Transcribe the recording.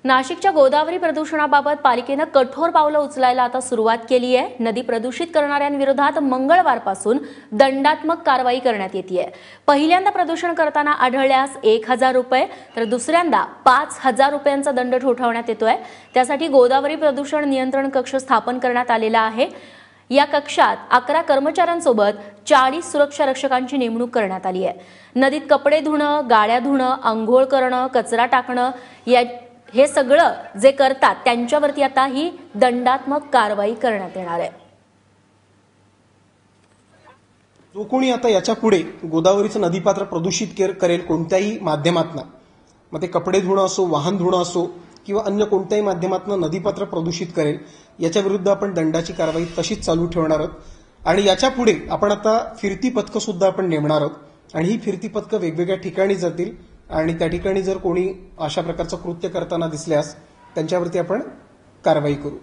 नाशिकच्या गोदावरी प्रदूषणाबाबत पालिकेनं कठोर पावलं उचलायला आता सुरुवात केली आहे। नदी प्रदूषित करणाऱ्यांविरोधात मंगळवारपासून दंडात्मक कारवाई करण्यात येतेय। पहिल्यांदा प्रदूषण करताना आढळल्यास 1000 रुपये तर दुसऱ्यांदा 5000 रुपयांचा दंड ठोठावण्यात येतोय। त्यासाठी गोदावरी प्रदूषण नियंत्रण कक्ष स्थापन करण्यात आलेला आहे। या कक्षात 11 कर्मचाऱ्यांसोबत 40 सुरक्षा रक्षकांची नेमणूक करण्यात आली आहे। नदीत कपडे धुणं, गाड्या धुणं, अंघोळ करणं, कचरा टाकणं हे सगळं जे करतात त्यांच्यावरती आता ही दंडात्मक कारवाई करण्यात येणार आहे। जो कोणी आता याच्या पुढे गोदावरीचं नदीपात्र प्रदूषित करेल कोणत्याही माध्यमातून, मग ते कपडे धुणं असो, वाहन धुणं असो किंवा अन्य कोणत्याही माध्यमातून नदीपात्र प्रदूषित करेल, याच्या विरुद्ध आपण दंडाची कारवाई तशीच चालू ठेवणार आहोत। आणि याच्या पुढे आपण आता फिरती पथकं सुद्धा आपण नेमणार आहोत आणि ही फिरती पथकं वेगवेगळ्या ठिकाणी जातील आणि त्या ठिकाणी जर कोणी अशा प्रकारचं कृत्य करताना दिसल्यास त्यांच्यावरती आपण कारवाई करू।